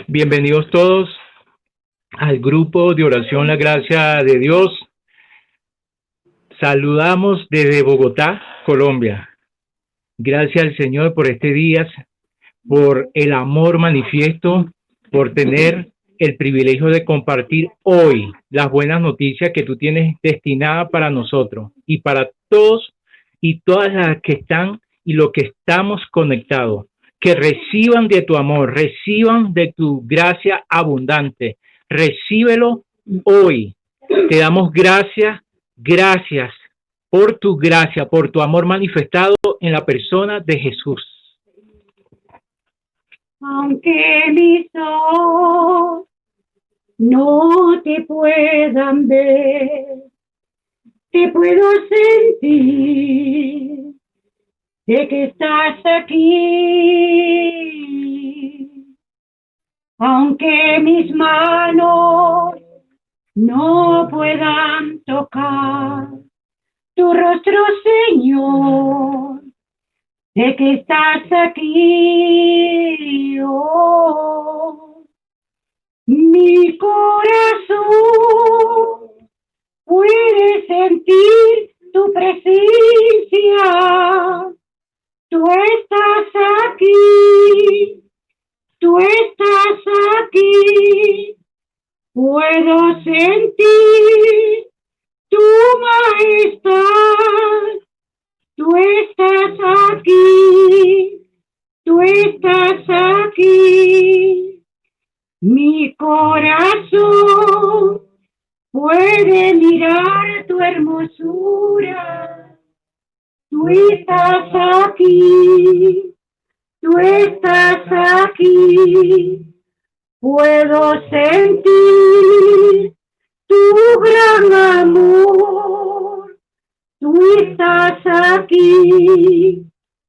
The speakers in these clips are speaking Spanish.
Bienvenidos todos al grupo de oración La Gracia de Dios. Saludamos desde Bogotá, Colombia. Gracias al Señor por este día, por el amor manifiesto, por tener el privilegio de compartir hoy las buenas noticias que tú tienes destinadas para nosotros y para todos y todas las que están y los que estamos conectados. Que reciban de tu amor, reciban de tu gracia abundante. Recíbelo hoy. Te damos gracias por tu gracia, por tu amor manifestado en la persona de Jesús. Aunque mis ojos no te puedan ver, te puedo sentir. Sé que estás aquí, aunque mis manos no puedan tocar tu rostro, Señor. Sé que estás aquí, oh. Mi corazón puede sentir tu presencia. Tú estás aquí, tú estás aquí, puedo sentir tu majestad, tú estás aquí, tú estás aquí, mi corazón puede mirar tu hermosura. Tú estás aquí, tú estás aquí, puedo sentir tu gran amor. Tú estás aquí,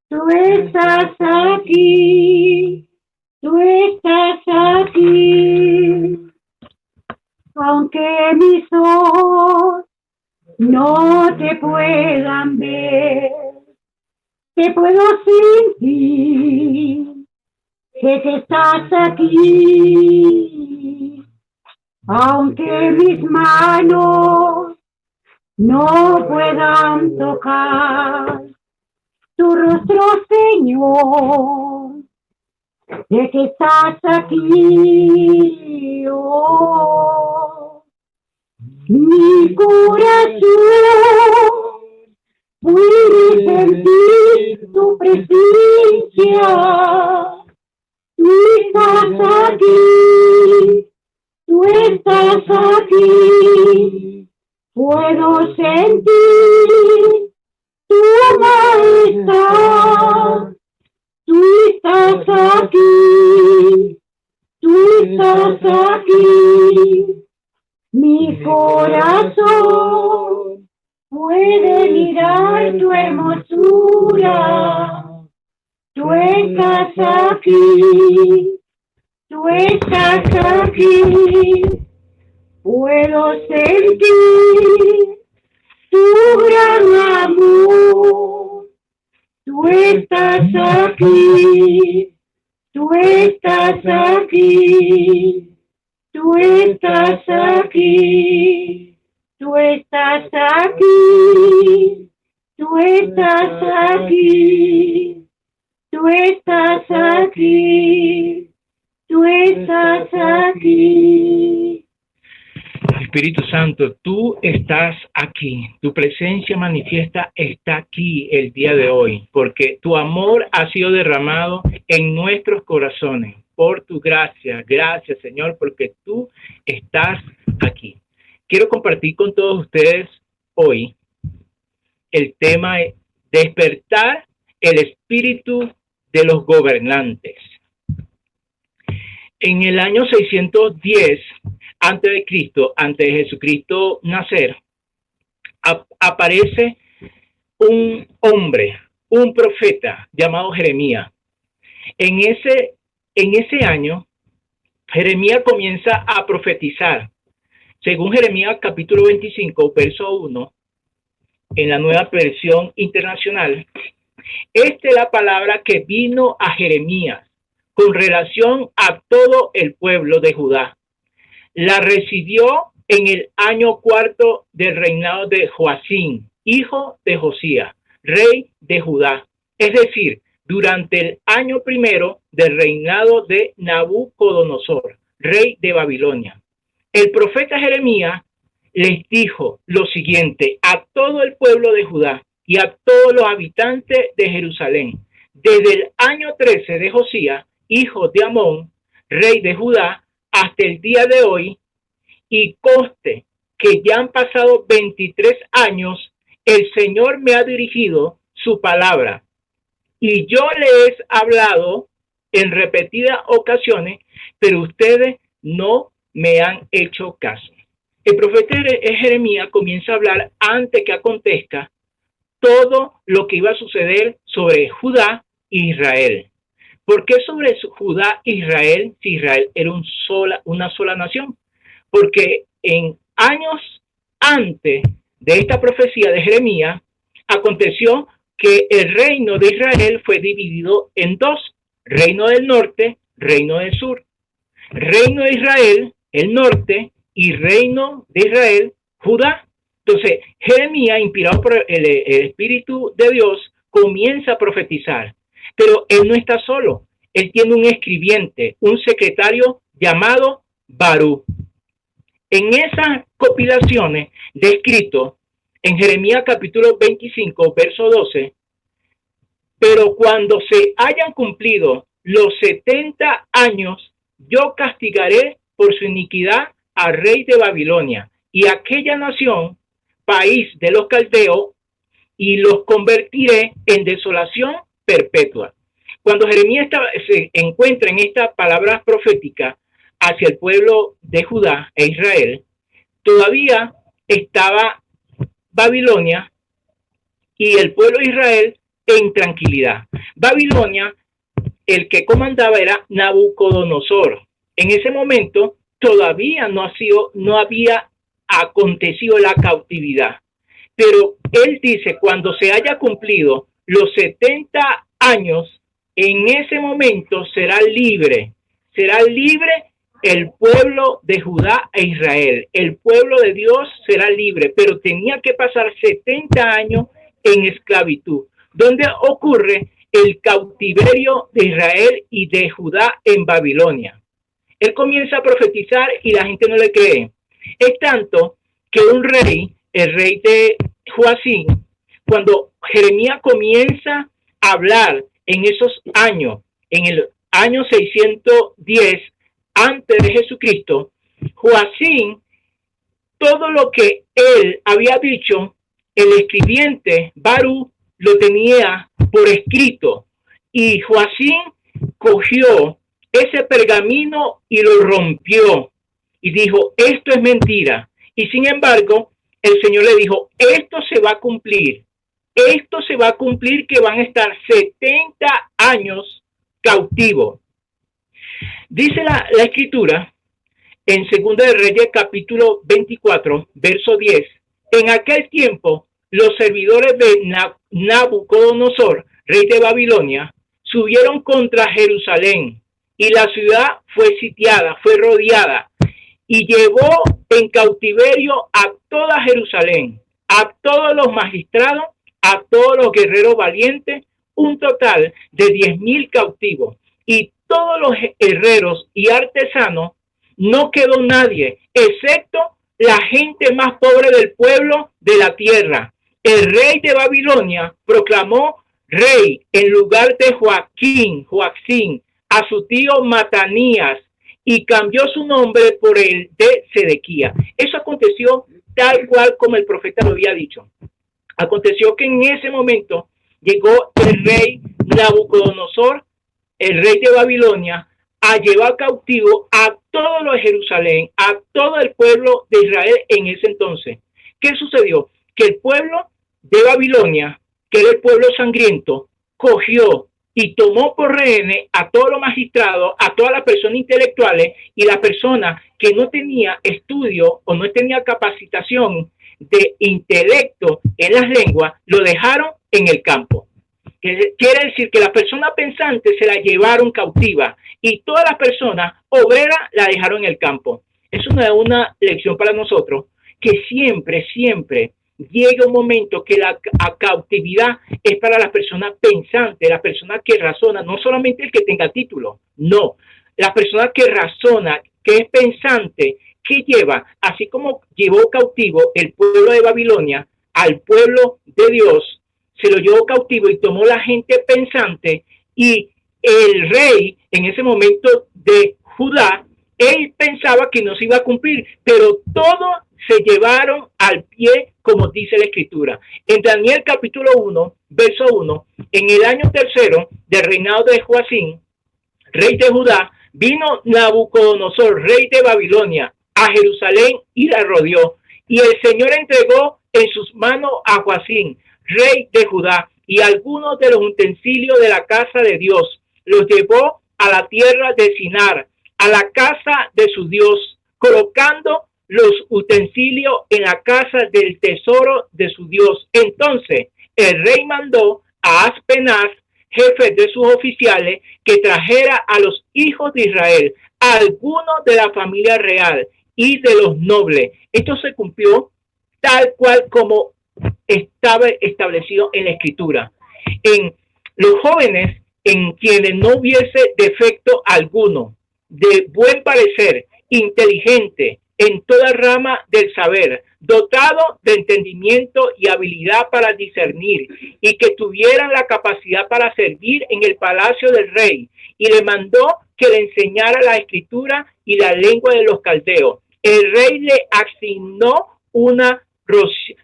tú estás aquí, tú estás aquí. Aunque mis ojos no te puedan ver, te puedo sentir, sé que estás aquí, aunque mis manos no puedan tocar tu rostro, Señor, sé que estás aquí, oh. Mi corazón puede sentir tu presencia. Tú estás aquí, tú estás aquí. Puedo sentir tu majestad. Tú estás aquí, tú estás aquí. Mi corazón puede mirar tu hermosura. Tú estás aquí, tú estás aquí. Puedo sentir tu gran amor. Tú estás aquí, tú estás aquí. Tú estás aquí, tú estás aquí, tú estás aquí, tú estás aquí, tú estás aquí. Espíritu Santo, tú estás aquí, tu presencia manifiesta está aquí el día de hoy, porque tu amor ha sido derramado en nuestros corazones. Por tu gracia, gracias Señor, porque tú estás aquí. Quiero compartir con todos ustedes hoy el tema de despertar el espíritu de los gobernantes. En el año 610 antes de Cristo, antes de Jesucristo nacer, aparece un hombre, un profeta llamado Jeremías. En ese año, Jeremías comienza a profetizar. Según Jeremías capítulo 25, verso 1, en la Nueva Versión Internacional, esta es la palabra que vino a Jeremías con relación a todo el pueblo de Judá. La recibió en el año 4 del reinado de Joacim, hijo de Josías, rey de Judá. Es decir, durante el año 1 del reinado de Nabucodonosor, rey de Babilonia. El profeta Jeremías les dijo lo siguiente a todo el pueblo de Judá y a todos los habitantes de Jerusalén. Desde el año 13 de Josías, hijo de Amón, rey de Judá, hasta el día de hoy, y conste que ya han pasado 23 años, el Señor me ha dirigido su palabra. Y yo les he hablado en repetidas ocasiones, pero ustedes no me han hecho caso. El profeta Jeremías comienza a hablar antes que acontezca todo lo que iba a suceder sobre Judá e Israel. ¿Por qué sobre Judá e Israel si Israel era una sola nación? Porque en años antes de esta profecía de Jeremías, aconteció que el reino de Israel fue dividido en dos: reino del norte, reino del sur. Reino de Israel, el norte, y reino de Israel, Judá. Entonces, Jeremías, inspirado por el Espíritu de Dios, comienza a profetizar. Pero él no está solo. Él tiene un escribiente, un secretario llamado Baruch. En esas compilaciones de escritos, en Jeremías capítulo 25, verso 12, pero cuando se hayan cumplido los 70 años, yo castigaré por su iniquidad al rey de Babilonia y aquella nación, país de los caldeos, y los convertiré en desolación perpetua. Cuando Jeremías se encuentra en estas palabras proféticas hacia el pueblo de Judá e Israel, todavía estaba Babilonia y el pueblo de Israel en tranquilidad. Babilonia, el que comandaba era Nabucodonosor. En ese momento todavía no había acontecido la cautividad. Pero él dice, cuando se haya cumplido los 70 años, en ese momento será libre el pueblo de Judá e Israel. El pueblo de Dios será libre, pero tenía que pasar 70 años en esclavitud, donde ocurre el cautiverio de Israel y de Judá en Babilonia. Él comienza a profetizar y la gente no le cree. Es tanto que un rey, el rey de Joacim, cuando Jeremías comienza a hablar en esos años, en el año 610 antes de Jesucristo, Joacim, todo lo que él había dicho, el escribiente Baruch lo tenía por escrito, y Joacim cogió ese pergamino y lo rompió y dijo, esto es mentira. Y sin embargo, el Señor le dijo, esto se va a cumplir que van a estar 70 años cautivos. Dice la escritura en 2 de Reyes capítulo 24, verso 10, en aquel tiempo los servidores de Nabucodonosor, rey de Babilonia, subieron contra Jerusalén y la ciudad fue sitiada, fue rodeada y llevó en cautiverio a toda Jerusalén, a todos los magistrados, a todos los guerreros valientes, un total de 10,000 cautivos, y todos los herreros y artesanos, no quedó nadie, excepto la gente más pobre del pueblo de la tierra. El rey de Babilonia proclamó rey en lugar de Joacim, a su tío Matanías, y cambió su nombre por el de Sedequías. Eso aconteció tal cual como el profeta lo había dicho. Aconteció que en ese momento llegó el rey Nabucodonosor, el rey de Babilonia, a llevar cautivo a todo lo de Jerusalén, a todo el pueblo de Israel en ese entonces. ¿Qué sucedió? Que el pueblo de Babilonia, que era el pueblo sangriento, cogió y tomó por rehenes a todos los magistrados, a todas las personas intelectuales y las personas que no tenía estudio o no tenía capacitación de intelecto en las lenguas, lo dejaron en el campo. Quiere decir que la persona pensante se la llevaron cautiva y todas las personas obreras la dejaron en el campo. Es una lección para nosotros, que siempre llega un momento que la cautividad es para las personas pensantes, las personas que razonan, no solamente el que tenga título, no, la persona que razona, que es pensante, que lleva, así como llevó cautivo el pueblo de Babilonia al pueblo de Dios, se lo llevó cautivo y tomó la gente pensante, y el rey en ese momento de Judá, él pensaba que no se iba a cumplir, pero todo se llevaron al pie, como dice la Escritura. En Daniel capítulo 1, verso 1, en el año tercero del reinado de Joacim, rey de Judá, vino Nabucodonosor, rey de Babilonia, a Jerusalén y la rodeó. Y el Señor entregó en sus manos a Joacim, rey de Judá, y algunos de los utensilios de la casa de Dios. Los llevó a la tierra de Sinar, a la casa de su Dios, colocando los utensilios en la casa del tesoro de su Dios. Entonces el rey mandó a Aspenaz, jefe de sus oficiales, que trajera a los hijos de Israel, a algunos de la familia real y de los nobles. Esto se cumplió tal cual como estaba establecido en la Escritura. En los jóvenes, en quienes no hubiese defecto alguno, de buen parecer, inteligente, en toda rama del saber, dotado de entendimiento y habilidad para discernir, y que tuvieran la capacidad para servir en el palacio del rey, y le mandó que le enseñara la escritura y la lengua de los caldeos. El rey le asignó una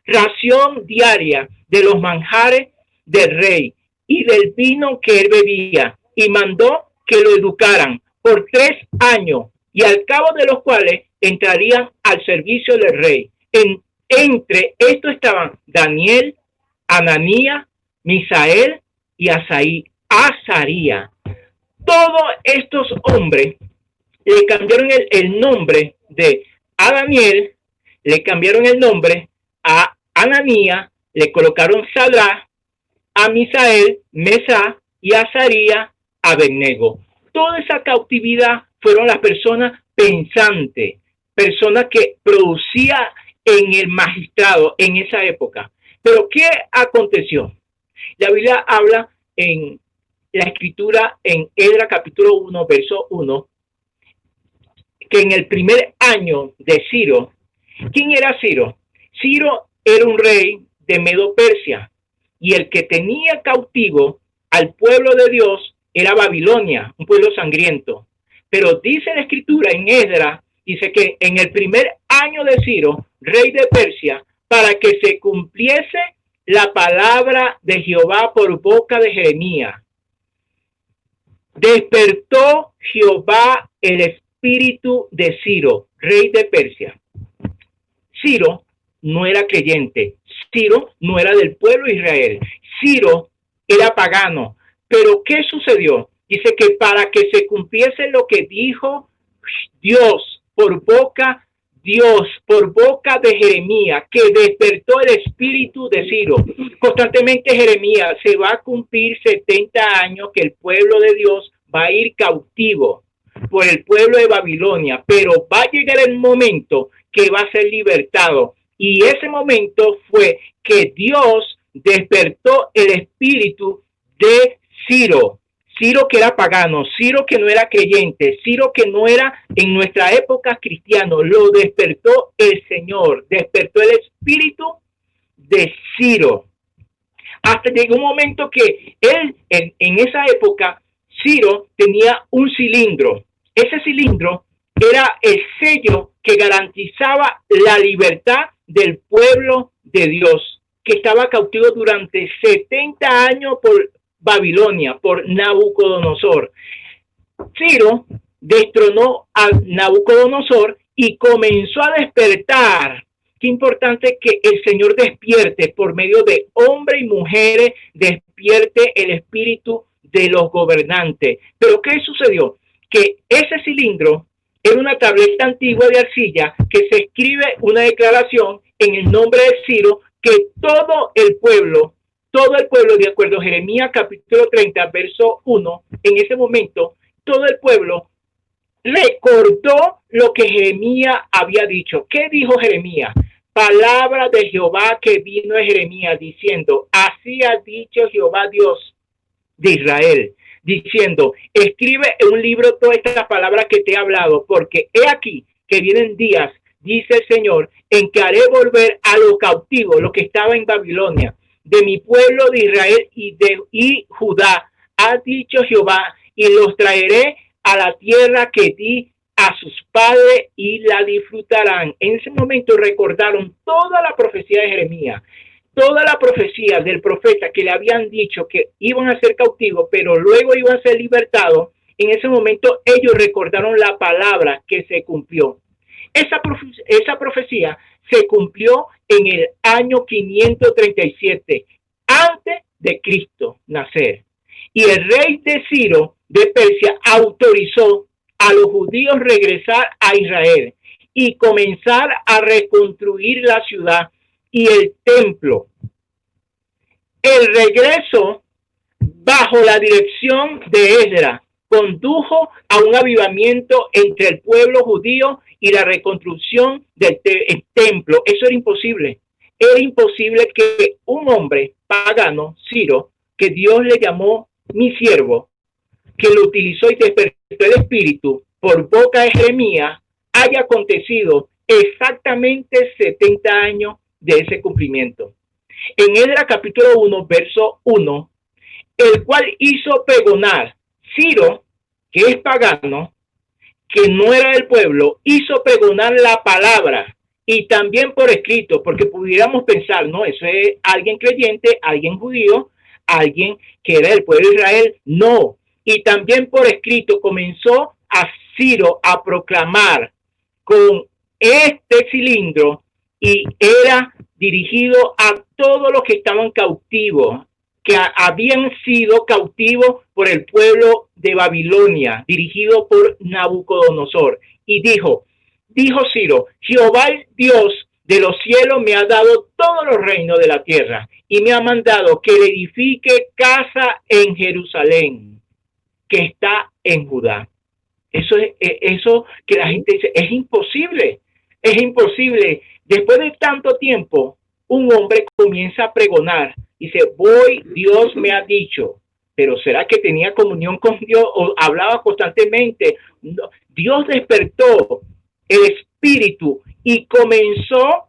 ración diaria de los manjares del rey y del vino que él bebía, y mandó que lo educaran por 3 años, y al cabo de los cuales entrarían al servicio del rey. Entre estos estaban Daniel, Ananías, Misael y Azaría. Todos estos hombres le cambiaron el nombre a Daniel, le cambiaron el nombre a Ananías, le colocaron Sadrach, a Misael, Mesach, y a Azaría, Abednego. Toda esa cautividad fueron las personas pensantes, personas que producía en el magistrado en esa época. Pero ¿qué aconteció? La Biblia habla en la Escritura, en Esdras capítulo 1, verso 1, que en el primer año de Ciro. ¿Quién era Ciro? Ciro era un rey de Medo-Persia, y el que tenía cautivo al pueblo de Dios era Babilonia, un pueblo sangriento. Pero dice la Escritura en Esdras, dice que en el primer año de Ciro, rey de Persia, para que se cumpliese la palabra de Jehová por boca de Jeremías, despertó Jehová el espíritu de Ciro, rey de Persia. Ciro no era creyente, Ciro no era del pueblo de Israel, Ciro era pagano. Pero ¿qué sucedió? Dice que para que se cumpliese lo que dijo Dios por boca de Jeremías, que despertó el espíritu de Ciro. Constantemente Jeremías, se va a cumplir 70 años que el pueblo de Dios va a ir cautivo por el pueblo de Babilonia, pero va a llegar el momento que va a ser libertado. Y ese momento fue que Dios despertó el espíritu de Ciro. Ciro que era pagano, Ciro que no era creyente, Ciro que no era en nuestra época cristiano, lo despertó el Señor, despertó el espíritu de Ciro. Hasta llegó un momento que él, en esa época, Ciro tenía un cilindro. Ese cilindro era el sello que garantizaba la libertad del pueblo de Dios, que estaba cautivo durante 70 años por Babilonia, por Nabucodonosor. Ciro destronó a Nabucodonosor y comenzó a despertar. Qué importante que el Señor despierte por medio de hombres y mujeres, despierte el espíritu de los gobernantes. Pero ¿qué sucedió? Que ese cilindro era una tableta antigua de arcilla que se escribe una declaración en el nombre de Ciro, que todo el pueblo, de acuerdo a Jeremías capítulo 30, verso 1, en ese momento, todo el pueblo recordó lo que Jeremías había dicho. ¿Qué dijo Jeremías? Palabra de Jehová que vino a Jeremías diciendo, así ha dicho Jehová Dios de Israel, diciendo, escribe en un libro todas estas palabras que te he hablado, porque he aquí que vienen días, dice el Señor, en que haré volver a los cautivos, lo que estaba en Babilonia, de mi pueblo de Israel y Judá, ha dicho Jehová, y los traeré a la tierra que di a sus padres y la disfrutarán. En ese momento recordaron toda la profecía de Jeremías, toda la profecía del profeta que le habían dicho que iban a ser cautivos, pero luego iban a ser libertados. En ese momento ellos recordaron la palabra que se cumplió. Esa profecía se cumplió en el año 537 antes de Cristo nacer. Y el rey de Ciro de Persia autorizó a los judíos regresar a Israel y comenzar a reconstruir la ciudad y el templo. El regreso bajo la dirección de Esdras condujo a un avivamiento entre el pueblo judío y la reconstrucción del templo. Eso era imposible. Era imposible que un hombre pagano, Ciro, que Dios le llamó mi siervo, que lo utilizó y despertó el espíritu por boca de Jeremías, haya acontecido exactamente 70 años de ese cumplimiento. En Esdras capítulo 1, verso 1, el cual hizo pregonar Ciro, que es pagano, que no era del pueblo, hizo pregonar la palabra y también por escrito, porque pudiéramos pensar, no, eso es alguien creyente, alguien judío, alguien que era del pueblo de Israel. No, y también por escrito comenzó a Ciro a proclamar con este cilindro y era dirigido a todos los que estaban cautivos, que habían sido cautivos por el pueblo de Babilonia, dirigido por Nabucodonosor. Y dijo Ciro, Jehová Dios de los cielos me ha dado todos los reinos de la tierra y me ha mandado que le edifique casa en Jerusalén, que está en Judá. Eso que la gente dice, es imposible. Después de tanto tiempo, un hombre comienza a pregonar. Dice, Dios me ha dicho, pero ¿será que tenía comunión con Dios o hablaba constantemente? No, Dios despertó el espíritu y comenzó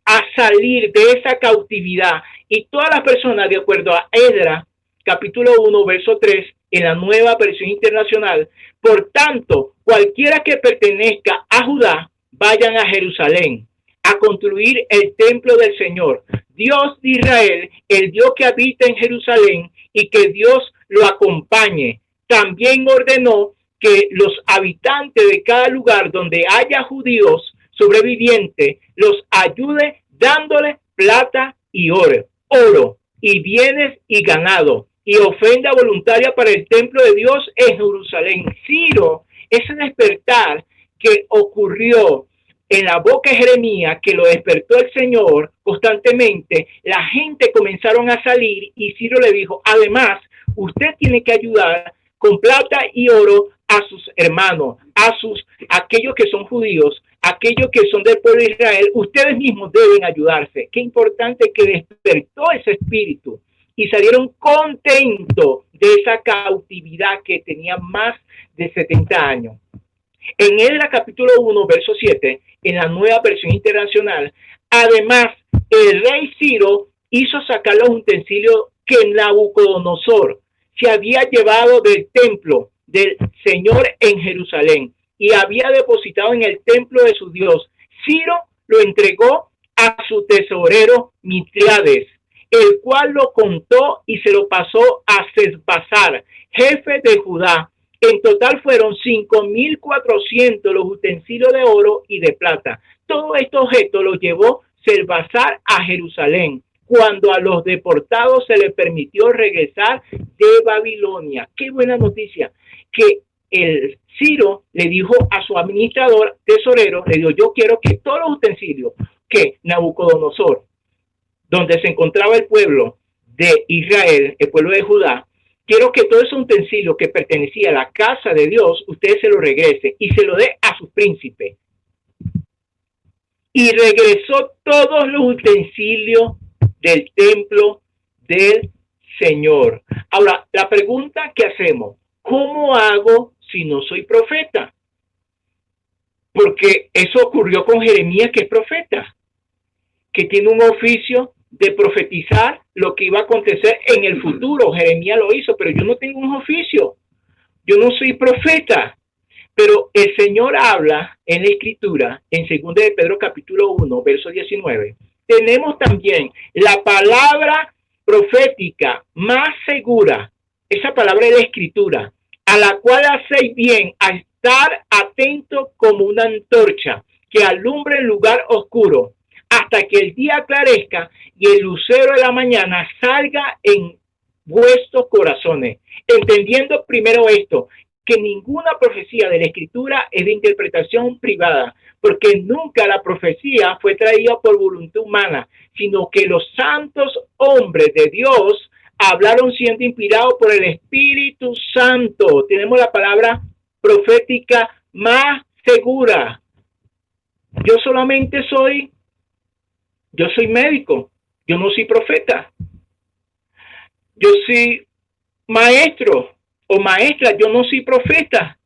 a salir de esa cautividad. Y todas las personas, de acuerdo a Esdras, capítulo 1, verso 3, en la Nueva Versión Internacional, por tanto, cualquiera que pertenezca a Judá, vayan a Jerusalén a construir el templo del Señor, Dios de Israel, el Dios que habita en Jerusalén, y que Dios lo acompañe. También ordenó que los habitantes de cada lugar donde haya judíos sobrevivientes los ayude dándole plata y oro y bienes y ganado y ofrenda voluntaria para el templo de Dios en Jerusalén. Ciro, ese despertar que ocurrió en la boca de Jeremías, que lo despertó el Señor constantemente, la gente comenzaron a salir y Ciro le dijo, además, usted tiene que ayudar con plata y oro a sus hermanos, aquellos que son judíos, aquellos que son del pueblo de Israel. Ustedes mismos deben ayudarse. Qué importante que despertó ese espíritu y salieron contentos de esa cautividad que tenía más de 70 años. En Esdras capítulo 1, verso 7, en la Nueva Versión Internacional, además, el rey Ciro hizo sacar los utensilios que Nabucodonosor se había llevado del templo del Señor en Jerusalén y había depositado en el templo de su Dios. Ciro lo entregó a su tesorero Mitrídates, el cual lo contó y se lo pasó a Sesbazar, jefe de Judá. En total fueron 5,400 los utensilios de oro y de plata. Todos estos objetos los llevó Sesbazar a Jerusalén, cuando a los deportados se les permitió regresar de Babilonia. Qué buena noticia, que el Ciro le dijo a su administrador tesorero, le dijo, yo quiero que todos los utensilios, que Nabucodonosor, donde se encontraba el pueblo de Israel, el pueblo de Judá, quiero que todo ese utensilio que pertenecía a la casa de Dios, usted se lo regrese y se lo dé a sus príncipes. Y regresó todos los utensilios del templo del Señor. Ahora, la pregunta que hacemos, ¿cómo hago si no soy profeta? Porque eso ocurrió con Jeremías, que es profeta, que tiene un oficio de profetizar lo que iba a acontecer en el futuro. Jeremías lo hizo, pero yo no tengo un oficio. Yo no soy profeta. Pero el Señor habla en la Escritura, en 2 de Pedro capítulo 1, verso 19. Tenemos también la palabra profética más segura, esa palabra de la Escritura, a la cual hacéis bien a estar atento como una antorcha que alumbre el lugar oscuro, hasta que el día aclarezca y el lucero de la mañana salga en vuestros corazones. Entendiendo primero esto, que ninguna profecía de la Escritura es de interpretación privada, porque nunca la profecía fue traída por voluntad humana, sino que los santos hombres de Dios hablaron siendo inspirados por el Espíritu Santo. Tenemos la palabra profética más segura. Yo soy médico, yo no soy profeta. Yo soy maestro o maestra, yo no soy profeta.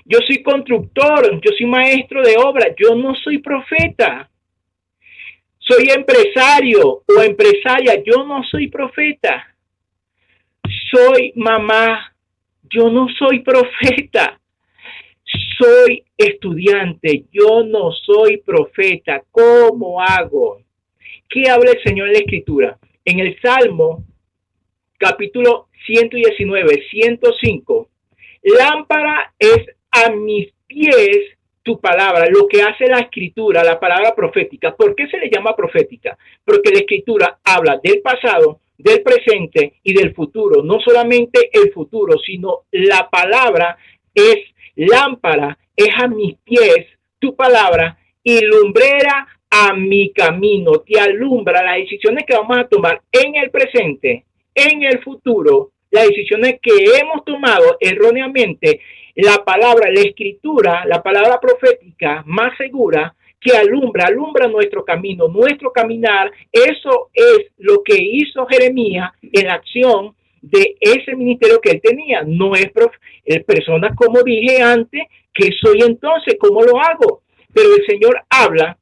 Yo soy constructor, yo soy maestro de obra, yo no soy profeta. Soy empresario o empresaria, yo no soy profeta. Soy mamá, yo no soy profeta. Soy estudiante, yo no soy profeta. ¿Cómo hago? ¿Qué habla el Señor en la Escritura? En el Salmo, capítulo 119, 105, lámpara es a mis pies tu palabra, lo que hace la Escritura, la palabra profética. ¿Por qué se le llama profética? Porque la Escritura habla del pasado, del presente y del futuro. No solamente el futuro, sino la palabra es lámpara, es a mis pies tu palabra y lumbrera a mi camino. Te alumbra las decisiones que vamos a tomar en el presente, en el futuro, las decisiones que hemos tomado erróneamente. La palabra, la Escritura, la palabra profética más segura que alumbra nuestro camino, nuestro caminar. Eso es lo que hizo Jeremías en la acción de ese ministerio que él tenía. No es persona, como dije antes, que soy entonces, ¿cómo lo hago? Pero el Señor habla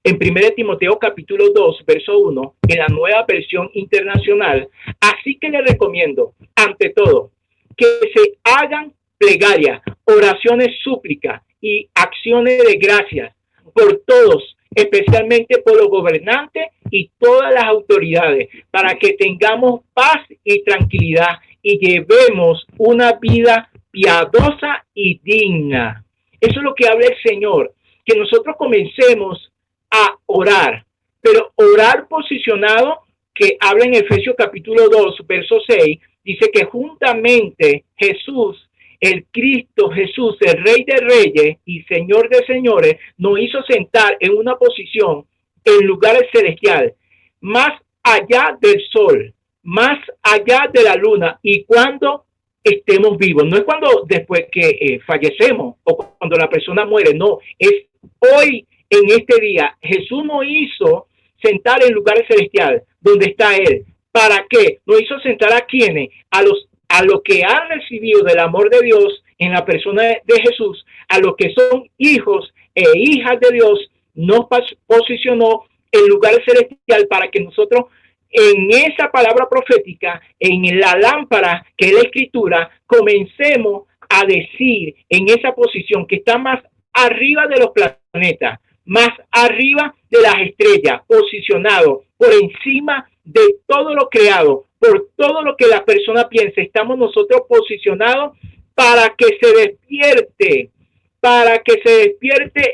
en 1 Timoteo capítulo 2, verso 1, en la Nueva Versión Internacional. Así que le recomiendo, ante todo, que se hagan plegarias, oraciones, súplicas y acciones de gracias por todos, especialmente por los gobernantes y todas las autoridades, para que tengamos paz y tranquilidad y llevemos una vida piadosa y digna. Eso es lo que habla el Señor, que nosotros comencemos a orar, pero orar posicionado, que habla en Efesios capítulo 2, verso 6, dice que juntamente Jesús, el Cristo Jesús, el Rey de Reyes y Señor de Señores, nos hizo sentar en una posición en lugares celestiales, más allá del sol, más allá de la luna, y cuando estemos vivos. No es cuando después que fallecemos o cuando la persona muere, no, es hoy, en este día. Jesús nos hizo sentar en lugares celestiales donde está Él. ¿Para qué? Nos hizo sentar a quienes, a los que han recibido del amor de Dios en la persona de Jesús, a los que son hijos e hijas de Dios, nos posicionó en lugares celestiales para que nosotros, en esa palabra profética, en la lámpara que es la Escritura, comencemos a decir en esa posición que está más arriba de los planetas, más arriba de las estrellas, posicionado por encima de todo lo creado, por todo lo que la persona piensa. Estamos nosotros posicionados para que se despierte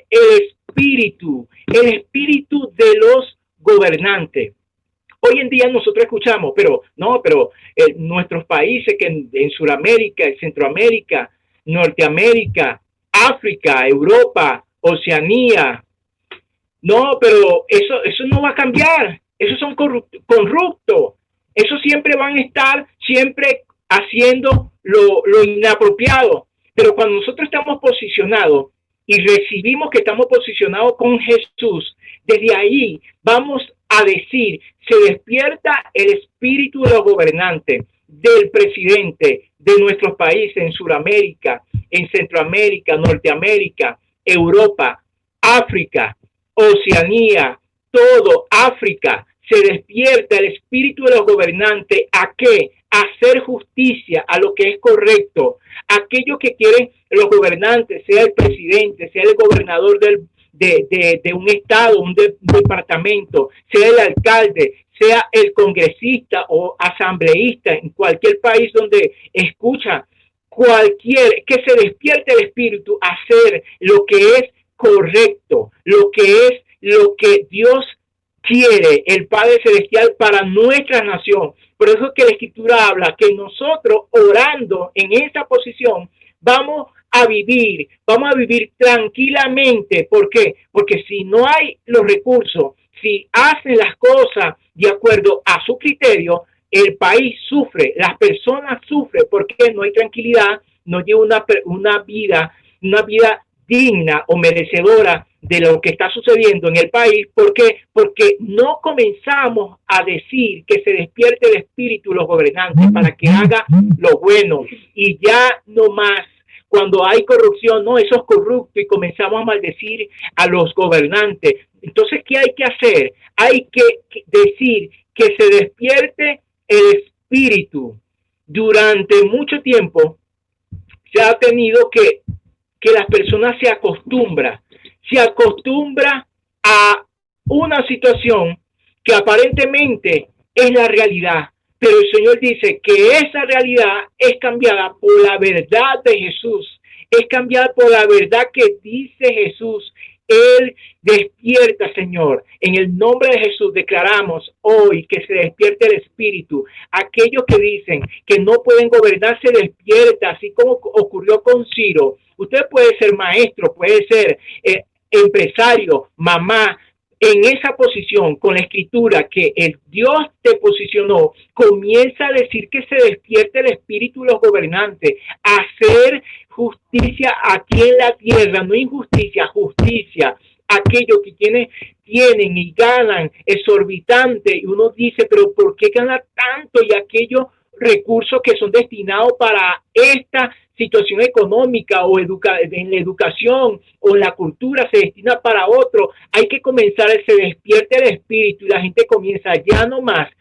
el espíritu de los gobernantes. Hoy en día nosotros escuchamos, pero nuestros países que en Sudamérica, Centroamérica, Norteamérica, África, Europa, Oceanía, No, pero eso no va a cambiar. Esos son corruptos. Esos siempre van a estar siempre haciendo lo inapropiado. Pero cuando nosotros estamos posicionados y recibimos que estamos posicionados con Jesús, desde ahí vamos a decir, se despierta el espíritu de los gobernantes, del presidente, de nuestros países en Sudamérica, en Centroamérica, Norteamérica, Europa, África, Oceanía, todo África. Se despierta el espíritu de los gobernantes. ¿A qué? A hacer justicia, a lo que es correcto. Aquello que quieren los gobernantes, sea el presidente, sea el gobernador de un estado, un departamento, sea el alcalde, sea el congresista o asambleísta en cualquier país donde escucha que se despierte el espíritu a hacer lo que es correcto, lo que Dios quiere, el Padre Celestial para nuestra nación. Por eso es que la Escritura habla que nosotros orando en esa posición vamos a vivir tranquilamente. ¿Por qué? Porque si no hay los recursos, si hacen las cosas de acuerdo a su criterio, el país sufre, las personas sufren porque no hay tranquilidad, no lleva una vida digna o merecedora de lo que está sucediendo en el país. ¿Por qué? Porque no comenzamos a decir que se despierte el espíritu de los gobernantes para que haga lo bueno, y ya no más. Cuando hay corrupción, no, eso es corrupto, y comenzamos a maldecir a los gobernantes. Entonces, ¿qué hay que hacer? Hay que decir que se despierte el espíritu. Durante mucho tiempo se ha tenido que las personas se acostumbra a una situación que aparentemente es la realidad, pero el Señor dice que esa realidad es cambiada por la verdad de Jesús, es cambiada por la verdad que dice Jesús. Él despierta, Señor. En el nombre de Jesús declaramos hoy que se despierte el espíritu. Aquellos que dicen que no pueden gobernar, se despierta, así como ocurrió con Ciro. Usted puede ser maestro, puede ser empresario, mamá. En esa posición, con la Escritura que el Dios te posicionó, comienza a decir que se despierte el espíritu de los gobernantes, a hacer justicia aquí en la tierra, no injusticia, justicia. Aquellos que tienen y ganan exorbitante, y uno dice, pero ¿por qué ganan tanto? Y aquellos recursos que son destinados para esta situación económica o en la educación o en la cultura se destina para otro. Hay que comenzar, se despierte el espíritu y la gente comienza, ya no más,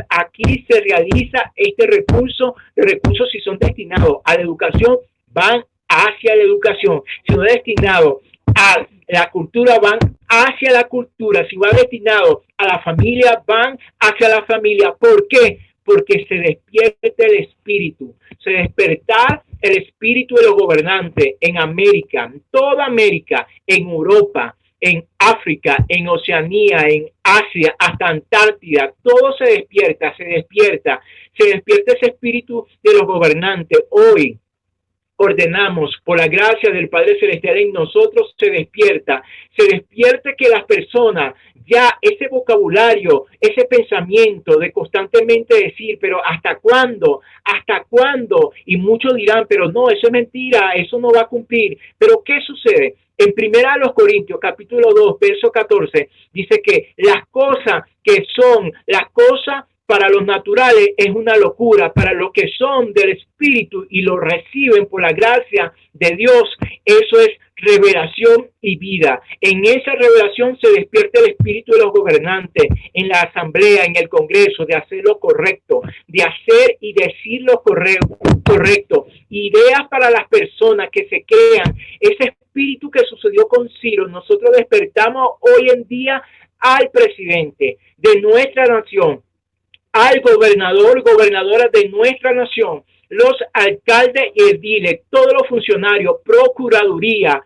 aquí se realiza este recurso. Los recursos, si son destinados a la educación, van hacia la educación. Si no es destinado a la cultura, van hacia la cultura. Si va destinado a la familia, van hacia la familia. ¿Por qué? Porque se despierte el espíritu. Se despertar el espíritu de los gobernantes en América, en toda América, en Europa, en África, en Oceanía, en Asia, hasta Antártida. Todo se despierta ese espíritu de los gobernantes. Hoy ordenamos por la gracia del Padre Celestial en nosotros, se despierte que las personas, ya ese vocabulario, ese pensamiento de constantemente decir, pero ¿hasta cuándo? Y muchos dirán, pero no, eso es mentira, eso no va a cumplir. Pero ¿qué sucede? En 1 Corintios, capítulo 2, verso 14, dice que las cosas que son las cosas para los naturales es una locura, para los que son del Espíritu y lo reciben por la gracia de Dios, eso es revelación y vida. En esa revelación se despierta el espíritu de los gobernantes, en la asamblea, en el Congreso, de hacer lo correcto, de hacer y decir lo correcto. Ideas para las personas que se crean. Ese espíritu que sucedió con Ciro, nosotros despertamos hoy en día al presidente de nuestra nación, al gobernador, gobernadora de nuestra nación, los alcaldes y ediles, todos los funcionarios, procuraduría,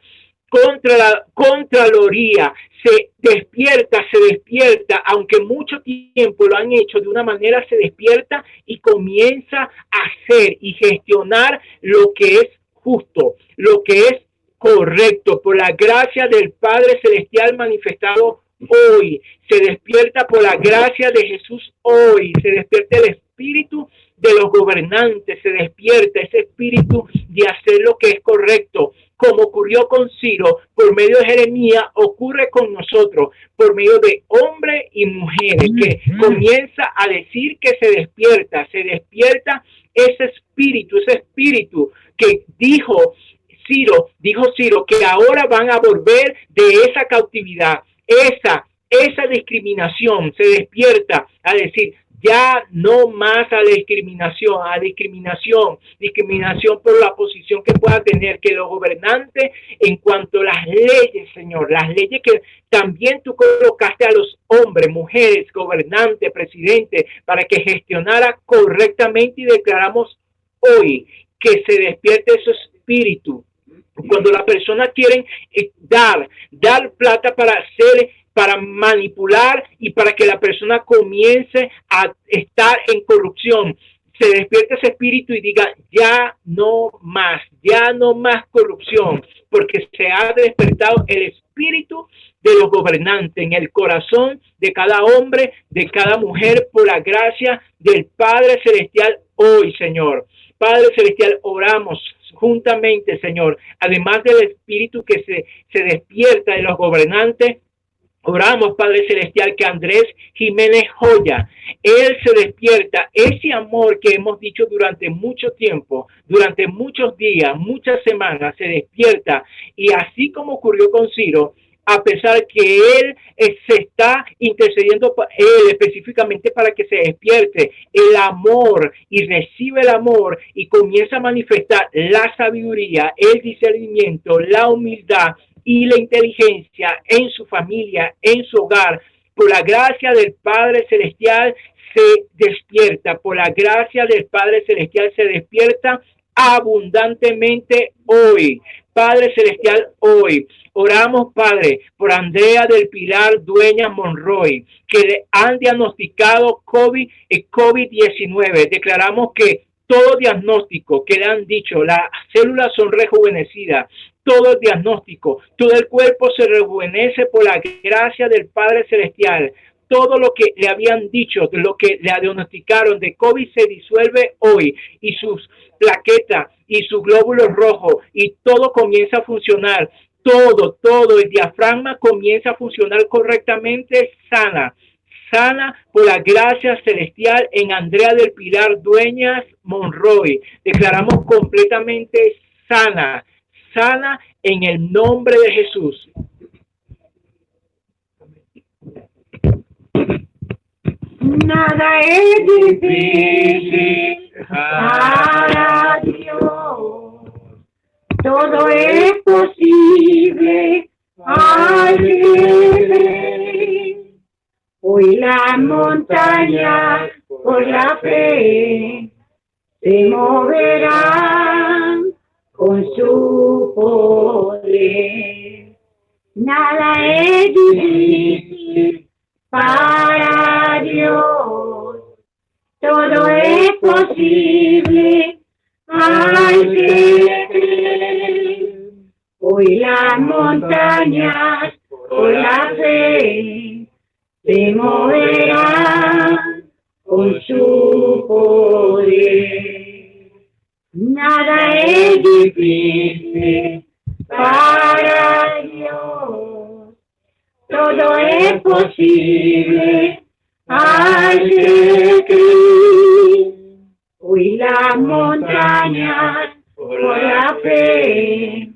contraloría, se despierta, aunque mucho tiempo lo han hecho de una manera, se despierta y comienza a hacer y gestionar lo que es justo, lo que es correcto, por la gracia del Padre Celestial manifestado hoy. Se despierta por la gracia de Jesús hoy. Se despierta el espíritu de los gobernantes. Se despierta ese espíritu de hacer lo que es correcto. Como ocurrió con Ciro, por medio de Jeremías, ocurre con nosotros, por medio de hombres y mujeres, que comienza a decir que se despierta ese espíritu que dijo Ciro, que ahora van a volver de esa cautividad, esa discriminación. Se despierta a decir, ya no más a discriminación por la posición que pueda tener, que los gobernantes, en cuanto a las leyes, Señor, las leyes que también tú colocaste a los hombres, mujeres, gobernantes, presidentes, para que gestionara correctamente, y declaramos hoy que se despierte ese espíritu. Cuando las personas quieren dar plata para manipular y para que la persona comience a estar en corrupción, se despierta ese espíritu y diga, ya no más corrupción, porque se ha despertado el espíritu de los gobernantes en el corazón de cada hombre, de cada mujer, por la gracia del Padre Celestial hoy, Señor. Padre Celestial, oramos juntamente, Señor, además del espíritu que se despierta de los gobernantes. Oramos, Padre Celestial, que Andrés Jiménez Joya, él se despierta, ese amor que hemos dicho durante mucho tiempo, durante muchos días, muchas semanas, se despierta, y así como ocurrió con Ciro, a pesar que él se está intercediendo él específicamente para que se despierte el amor y recibe el amor y comienza a manifestar la sabiduría, el discernimiento, la humildad y la inteligencia en su familia, en su hogar. Por la gracia del Padre Celestial se despierta, por la gracia del Padre Celestial se despierta abundantemente hoy. Padre Celestial, hoy oramos, Padre, por Andrea del Pilar Dueñas Monroy, que le han diagnosticado COVID-19. Declaramos que todo diagnóstico que le han dicho, las células son rejuvenecidas, todo el diagnóstico, todo el cuerpo se rejuvenece por la gracia del Padre Celestial. Todo lo que le habían dicho, lo que le diagnosticaron de COVID se disuelve hoy, y sus plaquetas y sus glóbulos rojos, y todo comienza a funcionar. Todo, el diafragma comienza a funcionar correctamente, sana por la gracia celestial en Andrea del Pilar Dueñas Monroy. Declaramos completamente sana en el nombre de Jesús. Nada es difícil para Dios. Todo es posible al que cree. Hoy las montañas por la fe se moverán con su poder. Nada es difícil para Dios. Todo es posible al que cree. Hoy las montañas por la fe se moverán con su poder. Nada es difícil para Dios. Todo es posible al que cree. Hoy las montañas por la fe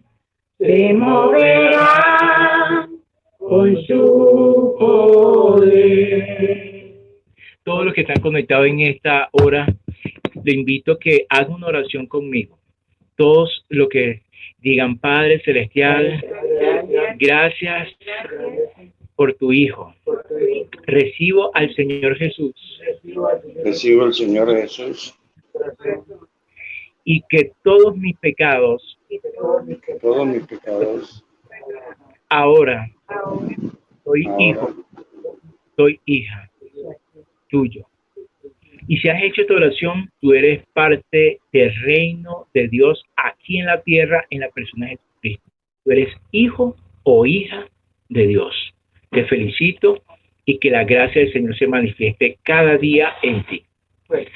se moverán con su poder. Todos los que están conectados en esta hora, le invito a que hagan una oración conmigo. Todos los que digan, Padre Celestial, gracias por tu Hijo. Recibo al Señor Jesús. Recibo al Señor Jesús. Y que todos mis pecados, ahora soy hijo, soy hija tuyo. Y si has hecho esta oración, tú eres parte del reino de Dios aquí en la tierra, en la persona de Jesucristo. Tú eres hijo o hija de Dios. Te felicito y que la gracia del Señor se manifieste cada día en ti. Pues,